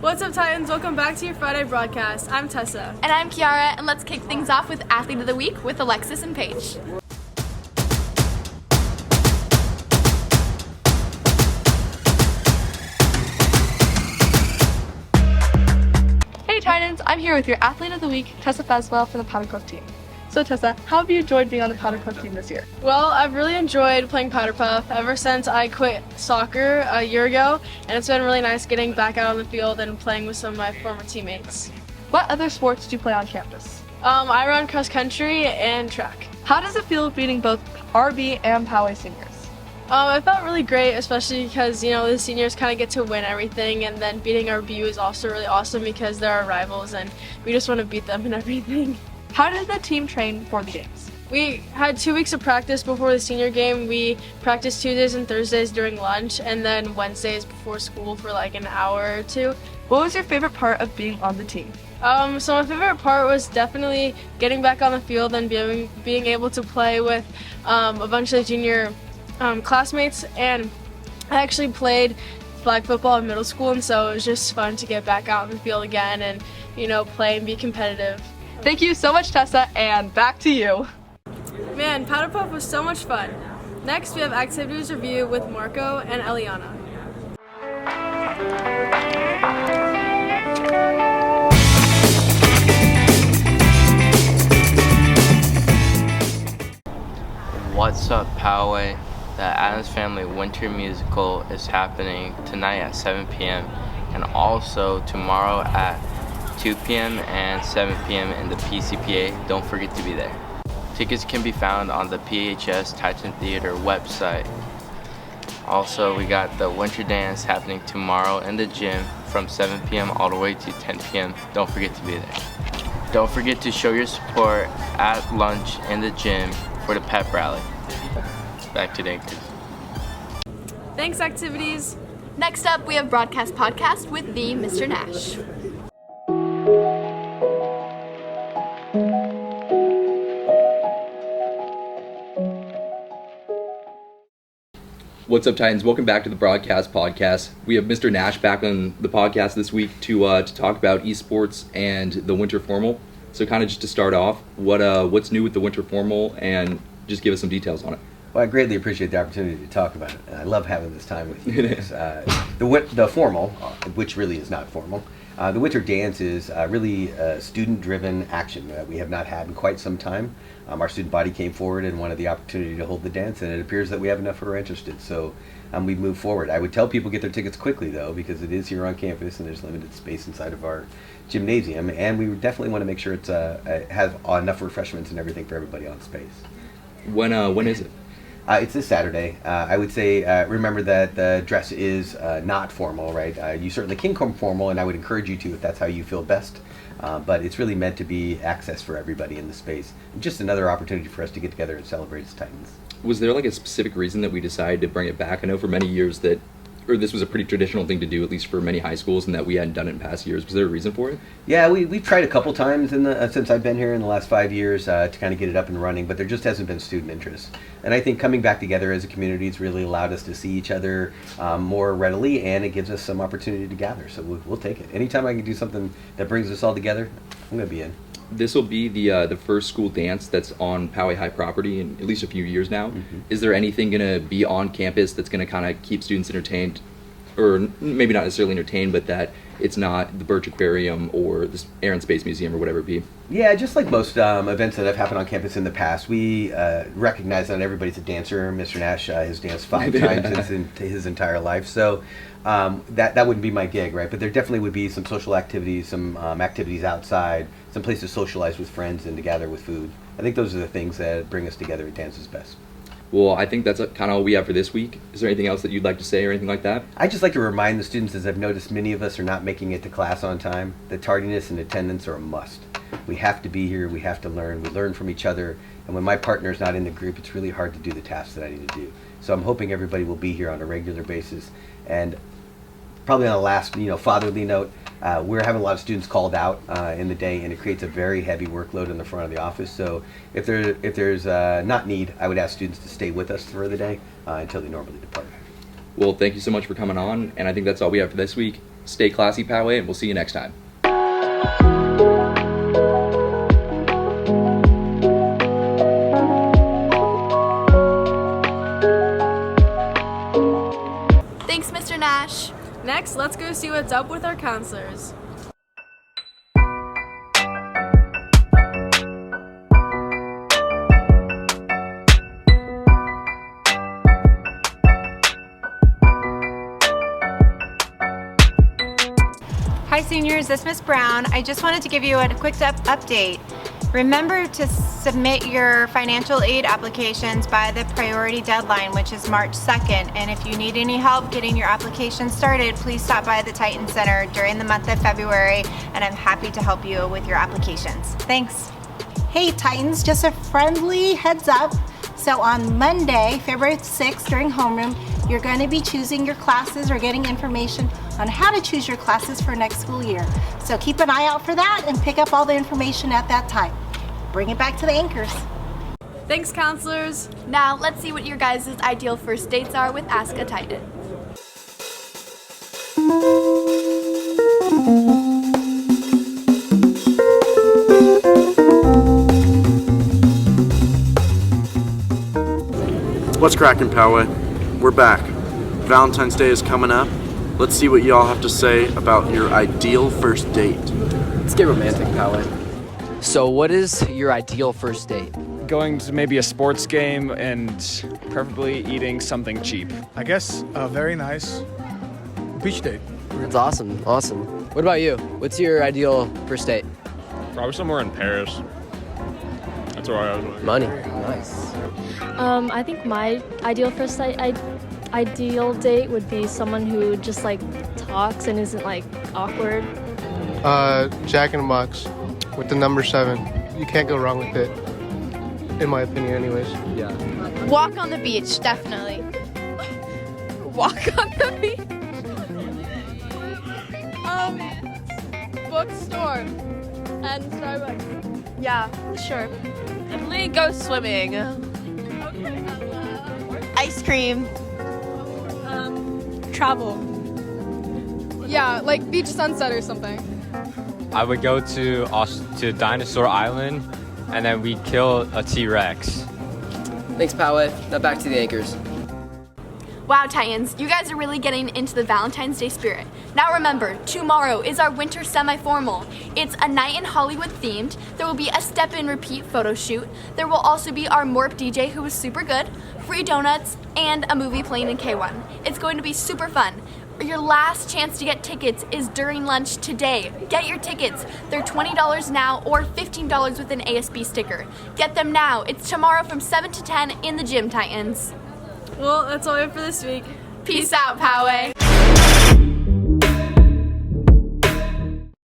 What's up, Titans? Welcome back to your Friday broadcast. I'm Tessa. And I'm Kiara, and let's kick things off with Athlete of the Week with Alexis and Paige. Hey Titans, I'm here with your Athlete of the Week, Tessa Feswell from the Powder Puff team. So Tessa, how have you enjoyed being on the Powder Puff team this year? Well, I've really enjoyed playing Powder Puff ever since I quit soccer a year ago, and it's been really nice getting back out on the field and playing with some of my former teammates. What other sports do you play on campus? I run cross country and track. How does it feel beating both RB and Poway seniors? It felt really great, especially because, the seniors kind of get to win everything, and then beating our BU is also really awesome because they're our rivals and we just want to beat them and everything. How did the team train for the games? We had 2 weeks of practice before the senior game. We practiced Tuesdays and Thursdays during lunch, and then Wednesdays before school for like an hour or two. What was your favorite part of being on the team? So my favorite part was definitely getting back on the field and being able to play with a bunch of junior classmates, and I actually played flag football in middle school, and so it was just fun to get back out on the field again and play and be competitive. Thank you so much, Tessa, and back to you. Man, Powder Puff was so much fun. Next, we have activities review with Marco and Eliana. What's up, Poway? The Addams Family Winter Musical is happening tonight at 7 p.m. and also tomorrow at 2 p.m. and 7 p.m. in the PCPA. Don't forget to be there. Tickets can be found on the PHS Titan Theater website. Also, we got the Winter Dance happening tomorrow in the gym from 7 p.m. all the way to 10 p.m. Don't forget to be there. Don't forget to show your support at lunch in the gym for the pep rally. Back to Dankers. Thanks, activities. Next up, we have Broadcast Podcast with the Mr. Nash. What's up, Titans? Welcome back to the Broadcast Podcast. We have Mr. Nash back on the podcast this week to talk about esports and the Winter Formal. So kind of just to start off, what's new with the Winter Formal, and just give us some details on it. Well, I greatly appreciate the opportunity to talk about it. I love having this time with you guys. The formal, which really is not formal, the Winter Dance is really student-driven action that we have not had in quite some time. Our student body came forward and wanted the opportunity to hold the dance, and it appears that we have enough who are interested. So we've moved forward. I would tell people get their tickets quickly, though, because it is here on campus and there's limited space inside of our gymnasium, and we definitely want to make sure it has enough refreshments and everything for everybody on space. When is it? It's this Saturday. I would say remember that the dress is not formal, right? You certainly can come formal, and I would encourage you to if that's how you feel best. But it's really meant to be access for everybody in the space. Just another opportunity for us to get together and celebrate as Titans. Was there like a specific reason that we decided to bring it back? I know for many years this was a pretty traditional thing to do, at least for many high schools, and that we hadn't done it in past years. Was there a reason for it? Yeah, we've tried a couple times since I've been here in the last 5 years to kind of get it up and running, but there just hasn't been student interest. And I think coming back together as a community has really allowed us to see each other more readily, and it gives us some opportunity to gather. So we'll take it. Anytime I can do something that brings us all together, I'm going to be in. This will be the first school dance that's on Poway High property in at least a few years now. Mm-hmm. Is there anything going to be on campus that's going to kind of keep students entertained? Or maybe not necessarily entertained, but that it's not the Birch Aquarium or the Air and Space Museum or whatever it be? Yeah, just like most events that have happened on campus in the past, we recognize that everybody's a dancer. Mr. Nash has danced 5 times in his entire life, so that wouldn't be my gig, right? But there definitely would be some social activities, some activities outside, some place to socialize with friends and to gather with food. I think those are the things that bring us together at Dance's Best. Well, I think that's kind of all we have for this week. Is there anything else that you'd like to say or anything like that? I'd just like to remind the students, as I've noticed many of us are not making it to class on time, that tardiness and attendance are a must. We have to be here, we have to learn, we learn from each other, and when my partner's not in the group, it's really hard to do the tasks that I need to do. So I'm hoping everybody will be here on a regular basis. And probably on the last, fatherly note, we're having a lot of students called out in the day, and it creates a very heavy workload in the front of the office. So if there's not need, I would ask students to stay with us for the day until they normally depart. Well, thank you so much for coming on, and I think that's all we have for this week. Stay classy, Poway, and we'll see you next time. Thanks, Mr. Nash. Next, let's go see what's up with our counselors. Hi seniors, this is Miss Brown. I just wanted to give you a quick update. Remember to submit your financial aid applications by the priority deadline, which is March 2nd. And if you need any help getting your application started, please stop by the Titan Center during the month of February, and I'm happy to help you with your applications. Thanks. Hey Titans, just a friendly heads up. So on Monday, February 6th during homeroom, you're going to be choosing your classes or getting information on how to choose your classes for next school year. So keep an eye out for that and pick up all the information at that time. Bring it back to the anchors. Thanks, counselors. Now, let's see what your guys' ideal first dates are with Ask a Titan. What's cracking, Poway? We're back. Valentine's Day is coming up. Let's see what y'all have to say about your ideal first date. Let's get romantic, Poway. So what is your ideal first date? Going to maybe a sports game and preferably eating something cheap. I guess a very nice beach date. That's awesome. What about you? What's your ideal first date? Probably somewhere in Paris. That's where I was going. Money. Nice. I think my ideal first ideal date would be someone who just like talks and isn't like awkward. Jack in the Box with the number 7. You can't go wrong with it, in my opinion anyways. Yeah. Walk on the beach, definitely. Walk on the beach. Bookstore and Starbucks. Yeah, sure. Definitely go swimming. Ice cream. Travel. Yeah, like beach sunset or something. I would go to Dinosaur Island, and then we kill a T-Rex. Thanks, Poway. Now back to the anchors. Wow, Titans, you guys are really getting into the Valentine's Day spirit. Now remember, tomorrow is our winter semi-formal. It's a night in Hollywood themed. There will be a step and repeat photo shoot. There will also be our Morp DJ who is super good, free donuts, and a movie playing in K1. It's going to be super fun. Your last chance to get tickets is during lunch today. Get your tickets. They're $20 now or $15 with an ASB sticker. Get them now. It's tomorrow from 7 to 10 in the gym, Titans. Well, that's all we have for this week. Peace out, Poway.